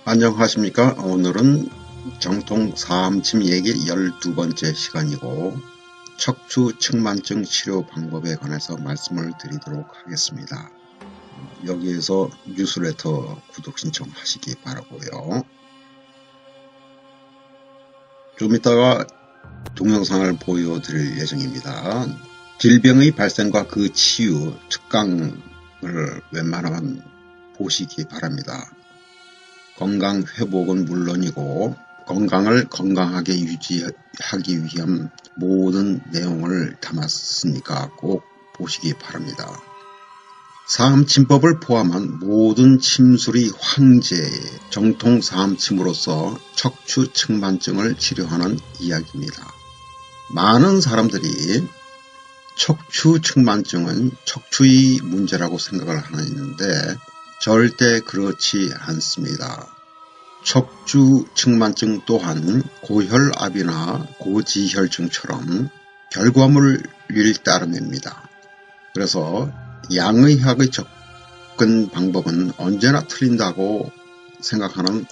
안녕하십니까. 오늘은 정통 사암침 얘기 12번째 시간이고 척추 측만증 치료 방법에 관해서 말씀을 드리도록 하겠습니다. 여기에서 뉴스레터 구독 신청하시기 바라고요. 좀 이따가 동영상을 보여드릴 예정입니다. 질병의 발생과 그 치유 특강을 웬만하면 보시기 바랍니다. 건강 회복은 물론이고 건강을 건강하게 유지하기 위한 모든 내용을 담았으니까 꼭 보시기 바랍니다. 사암침법을 포함한 모든 침술이 황제의 정통 사암침으로서 척추 측만증을 치료하는 이야기입니다. 많은 사람들이 척추 측만증은 척추의 문제라고 생각을 하는데 절대 그렇지 않습니다. 척추 측만증 또한 고혈압이나 고지혈증처럼 결과물을 따라냅니다. 그래서 양의학의 접근 방법은 언제나 틀린다고 생각하는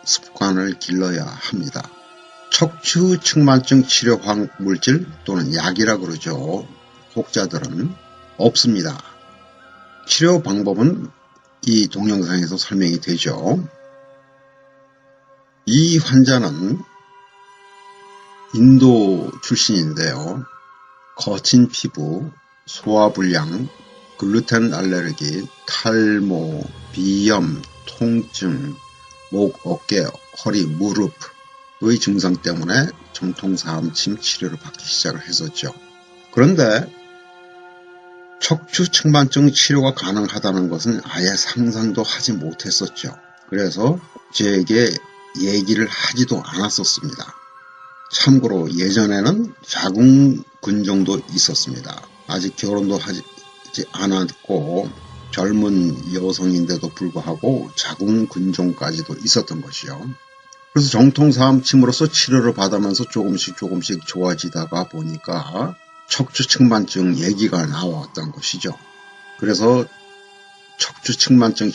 습관을 길러야 합니다. 척추 측만증 치료 물질 또는 약이라 그러죠. 혹자들은 없습니다. 치료 방법은 이 동영상에서 설명이 되죠. 이 환자는 인도 출신인데요. 거친 피부, 소화불량, 글루텐 알레르기, 탈모, 비염, 통증, 목, 어깨, 허리, 무릎의 증상 때문에 정통사암침 치료를 받기 시작을 했었죠. 그런데 척추 측만증 치료가 가능하다는 것은 아예 상상도 하지 못했었죠. 그래서 저에게 얘기를 하지도 않았었습니다. 참고로 예전에는 자궁근종도 있었습니다. 아직 결혼도 하지 않았고 젊은 여성인데도 불구하고 자궁근종까지도 있었던 것이요. 그래서 정통사암침으로서 치료를 받으면서 조금씩 좋아지다가 보니까 척추 측만증 얘기가 나왔던 것이죠. 그래서 척추 측만증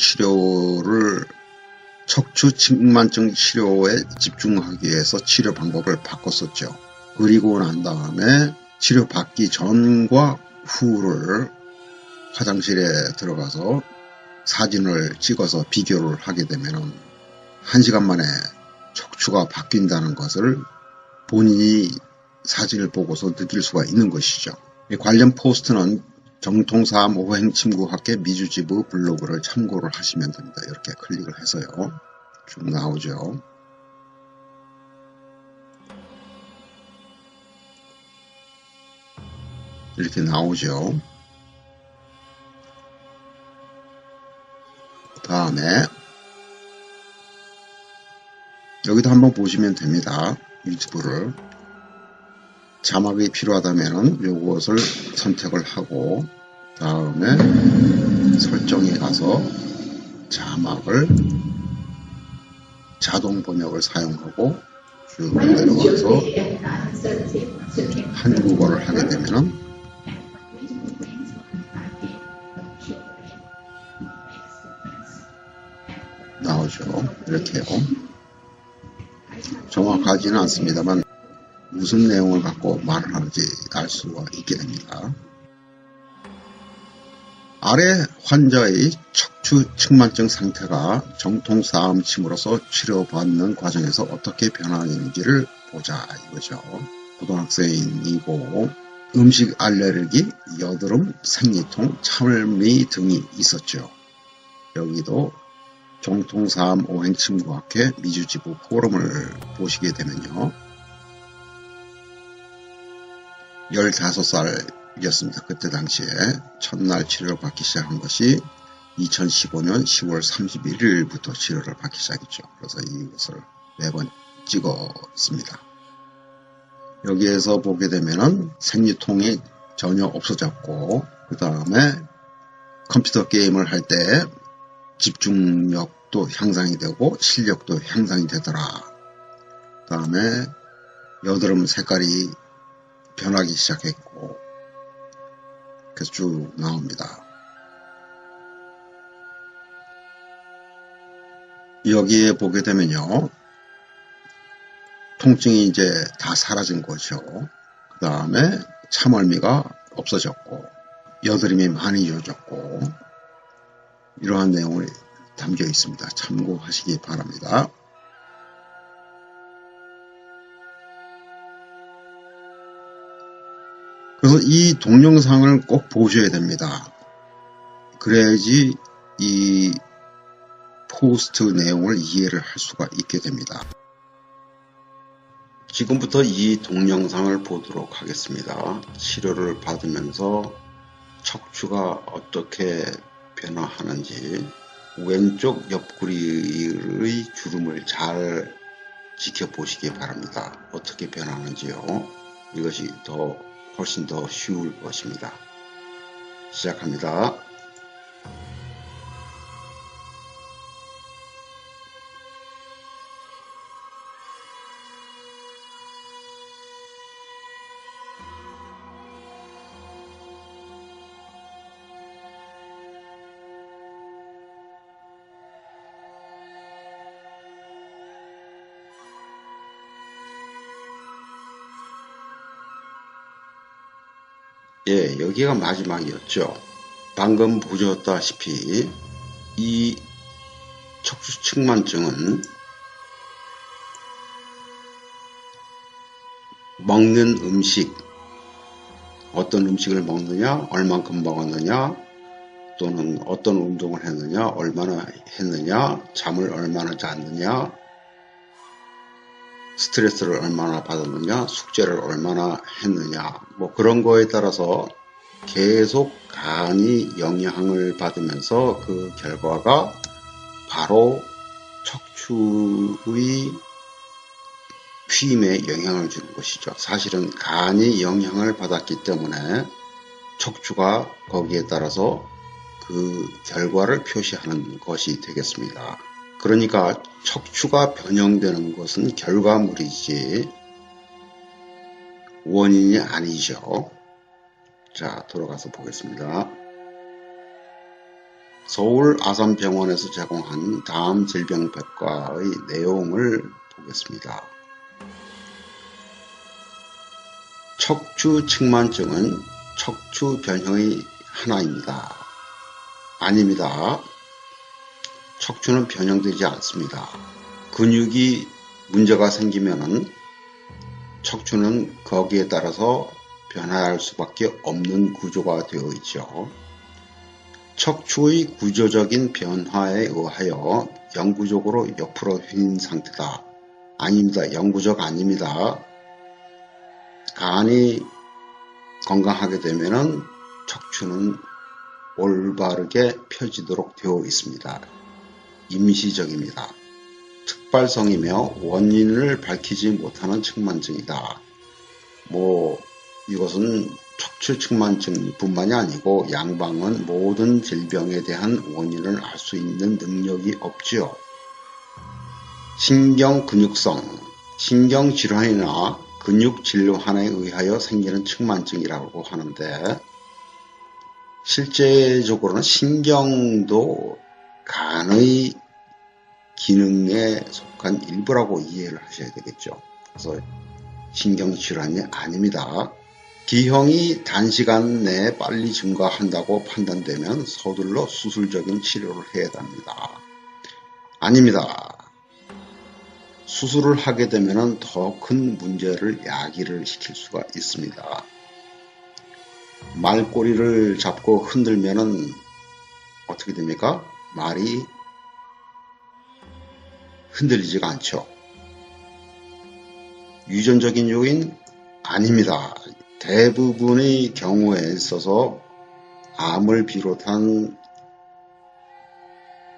치료에 집중하기 위해서 치료 방법을 바꿨었죠. 그리고 난 다음에 치료받기 전과 후를 화장실에 들어가서 사진을 찍어서 비교를 하게 되면 1시간 만에 척추가 바뀐다는 것을 본인이 사진을 보고서 느낄 수가 있는 것이죠. 관련 포스트는 정통사암 오행침구학회 미주지부 블로그를 참고를 하시면 됩니다. 이렇게 클릭을 해서요. 쭉 나오죠. 이렇게 나오죠. 다음에 여기도 한번 보시면 됩니다. 유튜브를. 자막이 필요하다면 요것을 선택을 하고 다음에 설정에 가서 자막을 자동 번역을 사용하고 쭉 내려가서 한국어를 하게 되면 나오죠. 이렇게요. 정확하지는 않습니다만 무슨 내용을 갖고 말을 하는지 알 수가 있게 됩니다. 아래 환자의 척추 측만증 상태가 정통사암침으로서 치료받는 과정에서 어떻게 변화하는지를 보자 이거죠. 고등학생이고 음식 알레르기, 여드름, 생리통, 참을미 등이 있었죠. 여기도 정통사암 오행침구학회 미주지부 포럼을 보시게 되면요. 15살이었습니다. 그때 당시에 첫날 치료를 받기 시작한 것이 2015년 10월 31일부터 치료를 받기 시작했죠. 그래서 이것을 매번 찍었습니다. 여기에서 보게 되면은 생리통이 전혀 없어졌고 그 다음에 컴퓨터 게임을 할 때 집중력도 향상이 되고 실력도 향상이 되더라. 그 다음에 여드름 색깔이 변하기 시작했고 그래서 쭉 나옵니다. 여기에 보게 되면요. 통증이 이제 다 사라진 거죠. 그 다음에 참얼미가 없어졌고, 여드름이 많이 져졌고, 이러한 내용이 담겨 있습니다. 참고하시기 바랍니다. 그래서 이 동영상을 꼭 보셔야 됩니다. 그래야지 이 포스트 내용을 이해를 할 수가 있게 됩니다. 지금부터 이 동영상을 보도록 하겠습니다. 치료를 받으면서 척추가 어떻게 변화하는지, 왼쪽 옆구리의 주름을 잘 지켜보시기 바랍니다. 어떻게 변하는지요. 이것이 훨씬 더 쉬울 것입니다. 시작합니다. 예, 여기가 마지막이었죠. 방금 보셨다시피 이 척추측만증은 먹는 음식, 어떤 음식을 먹느냐, 얼만큼 먹었느냐, 또는 어떤 운동을 했느냐, 얼마나 했느냐, 잠을 얼마나 잤느냐, 스트레스를 얼마나 받았느냐, 숙제를 얼마나 했느냐, 뭐 그런 거에 따라서 계속 간이 영향을 받으면서 그 결과가 바로 척추의 휨에 영향을 주는 것이죠. 사실은 간이 영향을 받았기 때문에 척추가 거기에 따라서 그 결과를 표시하는 것이 되겠습니다. 그러니까 척추가 변형되는 것은 결과물이지 원인이 아니죠. 자, 돌아가서 보겠습니다. 서울 아산병원에서 제공한 다음 질병백과의 내용을 보겠습니다. 척추측만증은 척추 변형의 하나입니다. 아닙니다. 척추는 변형되지 않습니다. 근육이 문제가 생기면은 척추는 거기에 따라서 변화할 수밖에 없는 구조가 되어 있죠. 척추의 구조적인 변화에 의하여 영구적으로 옆으로 휜 상태다. 아닙니다. 영구적 아닙니다. 간이 건강하게 되면은 척추는 올바르게 펴지도록 되어 있습니다. 임시적입니다. 특발성이며 원인을 밝히지 못하는 측만증이다. 이것은 척추측만증 뿐만이 아니고 양방은 모든 질병에 대한 원인을 알 수 있는 능력이 없지요. 신경근육성, 신경질환이나 근육질환에 의하여 생기는 측만증이라고 하는데 실제적으로는 신경도 간의 기능에 속한 일부라고 이해를 하셔야 되겠죠. 그래서 신경질환이 아닙니다. 기형이 단시간 내에 빨리 증가한다고 판단되면 서둘러 수술적인 치료를 해야 합니다. 아닙니다. 수술을 하게 되면 더 큰 문제를 야기를 시킬 수가 있습니다. 말꼬리를 잡고 흔들면은 어떻게 됩니까? 말이 흔들리지가 않죠. 유전적인 요인? 아닙니다. 대부분의 경우에 있어서 암을 비롯한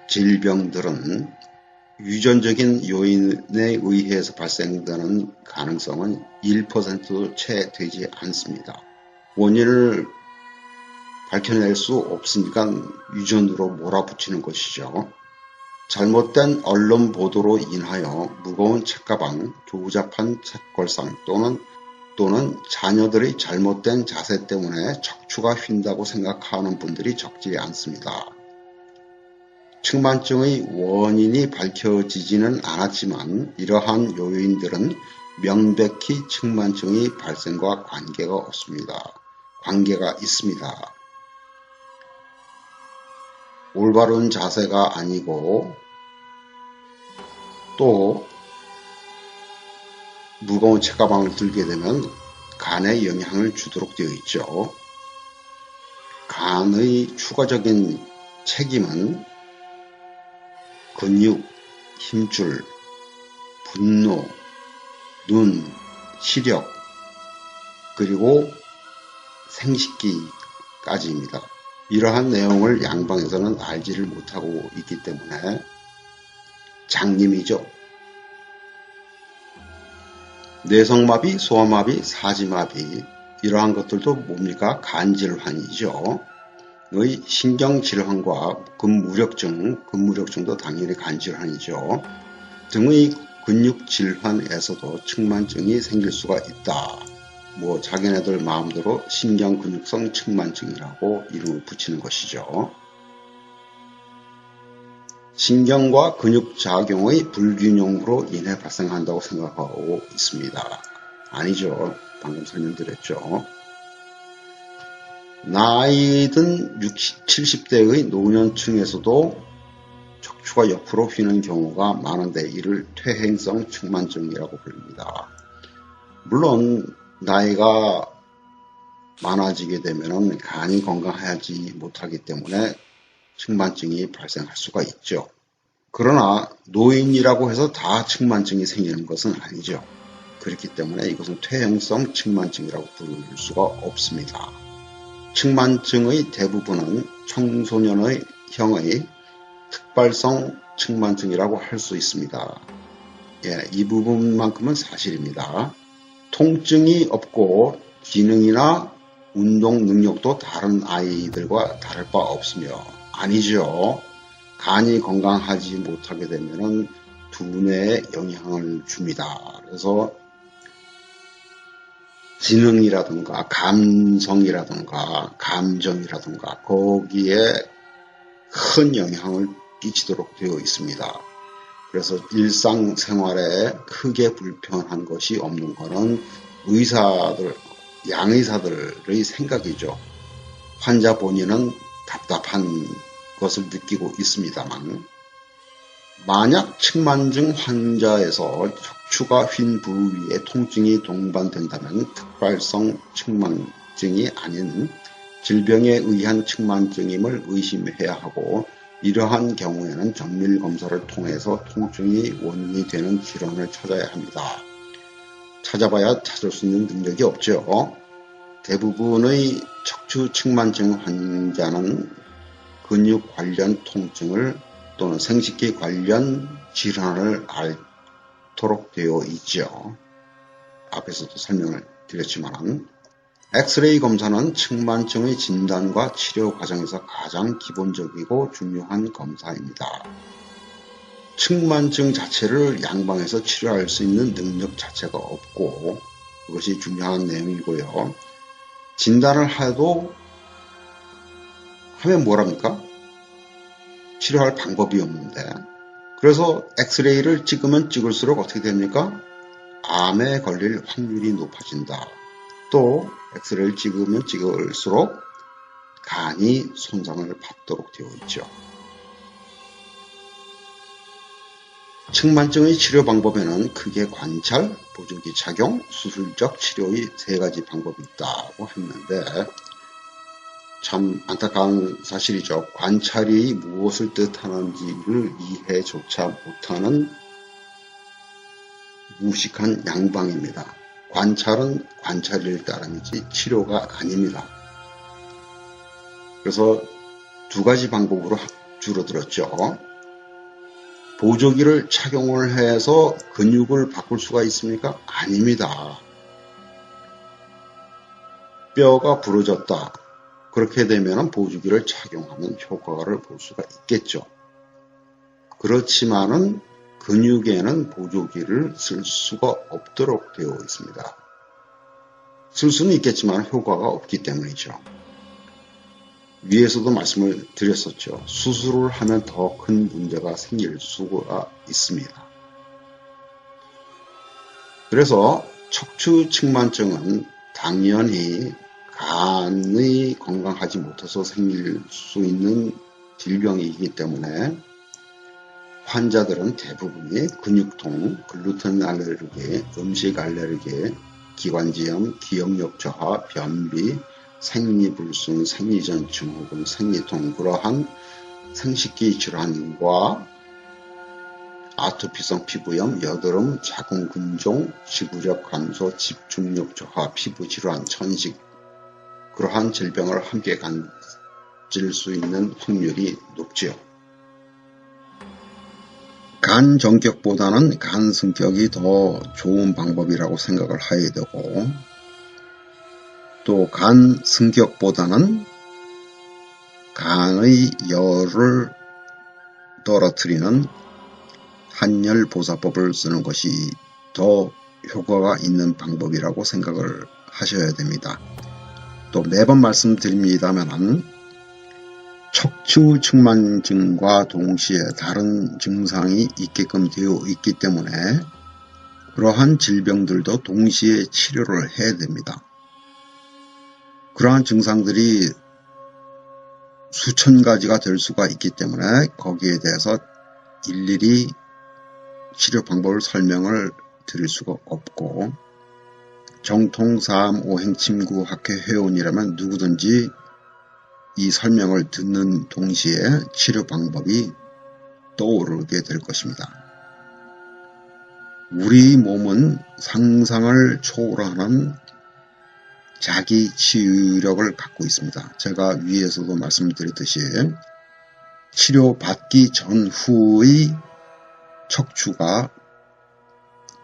질병들은 유전적인 요인에 의해서 발생되는 가능성은 1%도 채 되지 않습니다. 원인을 밝혀낼 수 없으니까 유전으로 몰아붙이는 것이죠. 잘못된 언론 보도로 인하여 무거운 책가방, 조잡한 책걸상 또는 자녀들의 잘못된 자세 때문에 척추가 휜다고 생각하는 분들이 적지 않습니다. 측만증의 원인이 밝혀지지는 않았지만 이러한 요인들은 명백히 측만증의 발생과 관계가 있습니다. 올바른 자세가 아니고 또 무거운 책가방을 들게 되면 간에 영향을 주도록 되어 있죠. 간의 추가적인 책임은 근육, 힘줄, 분노, 눈, 시력, 그리고 생식기까지입니다. 이러한 내용을 양방에서는 알지를 못하고 있기 때문에 장님이죠. 뇌성마비, 소아마비, 사지마비 이러한 것들도 뭡니까? 간질환이죠. 의 신경질환과 근무력증도 당연히 간질환이죠. 등의 근육질환에서도 측만증이 생길 수가 있다. 자기네들 마음대로 신경근육성 측만증이라고 이름을 붙이는 것이죠. 신경과 근육작용의 불균형으로 인해 발생한다고 생각하고 있습니다. 아니죠. 방금 설명드렸죠. 나이든 60, 70대의 노년층에서도 척추가 옆으로 휘는 경우가 많은데 이를 퇴행성 측만증이라고 부릅니다. 물론 나이가 많아지게 되면 간이 건강하지 못하기 때문에 측만증이 발생할 수가 있죠. 그러나 노인이라고 해서 다 측만증이 생기는 것은 아니죠. 그렇기 때문에 이것은 퇴행성 측만증이라고 부를 수가 없습니다. 측만증의 대부분은 청소년의 형의 특발성 측만증이라고 할 수 있습니다. 이 부분만큼은 사실입니다. 통증이 없고 기능이나 운동 능력도 다른 아이들과 다를 바 없으며 아니죠. 간이 건강하지 못하게 되면 두뇌에 영향을 줍니다. 그래서 지능이라든가 감성이라든가 감정이라든가 거기에 큰 영향을 끼치도록 되어 있습니다. 그래서 일상생활에 크게 불편한 것이 없는 것은 양의사들의 생각이죠. 환자 본인은 답답한 것을 느끼고 있습니다만 만약 측만증 환자에서 척추가 휜 부위에 통증이 동반된다면 특발성 측만증이 아닌 질병에 의한 측만증임을 의심해야 하고 이러한 경우에는 정밀검사를 통해서 통증이 원인이 되는 질환을 찾아야 합니다. 찾아봐야 찾을 수 있는 능력이 없죠. 대부분의 척추 측만증 환자는 근육 관련 통증을 또는 생식기 관련 질환을 앓도록 되어 있죠. 앞에서도 설명을 드렸지만 엑스레이 검사는 측만증의 진단과 치료 과정에서 가장 기본적이고 중요한 검사입니다. 측만증 자체를 양방에서 치료할 수 있는 능력 자체가 없고 그것이 중요한 내용이고요. 진단을 해도 하면 뭐랍니까? 치료할 방법이 없는데 그래서 엑스레이를 찍으면 찍을수록 어떻게 됩니까? 암에 걸릴 확률이 높아진다. 또 엑스레이를 찍으면 찍을수록 간이 손상을 받도록 되어 있죠. 측만증의 치료 방법에는 크게 관찰, 보조기 착용, 수술적 치료의 세 가지 방법이 있다고 했는데 참 안타까운 사실이죠. 관찰이 무엇을 뜻하는지를 이해조차 못하는 무식한 양방입니다. 관찰은 관찰일 따름이지 치료가 아닙니다. 그래서 두 가지 방법으로 줄어들었죠. 보조기를 착용을 해서 근육을 바꿀 수가 있습니까? 아닙니다. 뼈가 부러졌다. 그렇게 되면 보조기를 착용하면 효과를 볼 수가 있겠죠. 그렇지만은 근육에는 보조기를 쓸 수가 없도록 되어 있습니다. 쓸 수는 있겠지만 효과가 없기 때문이죠. 위에서도 말씀을 드렸었죠. 수술을 하면 더 큰 문제가 생길 수가 있습니다. 그래서 척추측만증은 당연히 간이 건강하지 못해서 생길 수 있는 질병이기 때문에 환자들은 대부분이 근육통, 글루텐 알레르기, 음식 알레르기, 기관지염, 기억력 저하, 변비, 생리불순, 생리전증 혹은 생리통 그러한 생식기 질환과 아토피성 피부염, 여드름, 자궁근종, 지구력 감소, 집중력 저하, 피부질환, 천식 그러한 질병을 함께 가질 수 있는 확률이 높지요. 간 정격보다는 간 승격이 더 좋은 방법이라고 생각을 해야 되고 또 간 승격보다는 간의 열을 떨어뜨리는 한열보사법을 쓰는 것이 더 효과가 있는 방법이라고 생각을 하셔야 됩니다. 또 매번 말씀드립니다만 척추측만증과 동시에 다른 증상이 있게끔 되어 있기 때문에 그러한 질병들도 동시에 치료를 해야 됩니다. 그러한 증상들이 수천 가지가 될 수가 있기 때문에 거기에 대해서 일일이 치료 방법을 설명을 드릴 수가 없고 정통사암 오행침구 학회 회원이라면 누구든지 이 설명을 듣는 동시에 치료 방법이 떠오르게 될 것입니다. 우리 몸은 상상을 초월하는 자기 치유력을 갖고 있습니다. 제가 위에서도 말씀드렸듯이 치료받기 전후의 척추가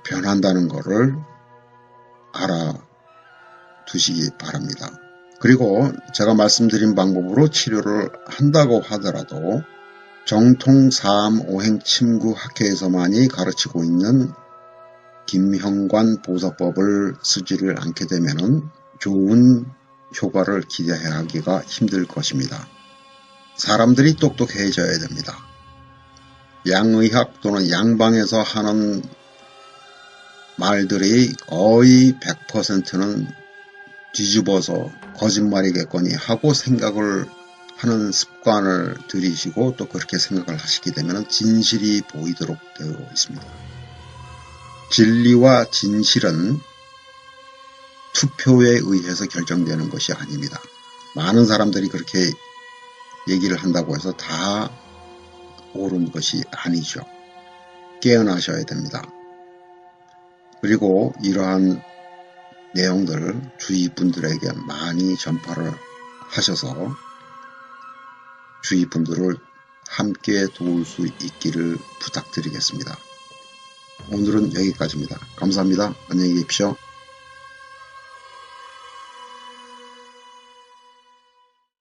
변한다는 것을 알아두시기 바랍니다. 그리고 제가 말씀드린 방법으로 치료를 한다고 하더라도 정통사암 오행침구 학회에서만이 가르치고 있는 김형관 보사법을 쓰지를 않게 되면 좋은 효과를 기대하기가 힘들 것입니다. 사람들이 똑똑해져야 됩니다. 양의학 또는 양방에서 하는 말들이 거의 100%는 뒤집어서 거짓말이겠거니 하고 생각을 하는 습관을 들이시고 또 그렇게 생각을 하시게 되면 진실이 보이도록 되어 있습니다. 진리와 진실은 투표에 의해서 결정되는 것이 아닙니다. 많은 사람들이 그렇게 얘기를 한다고 해서 다 옳은 것이 아니죠. 깨어나셔야 됩니다. 그리고 이러한 내용들을 주위 분들에게 많이 전파를 하셔서 주위 분들을 함께 도울 수 있기를 부탁드리겠습니다. 오늘은 여기까지입니다. 감사합니다. 안녕히 계십시오.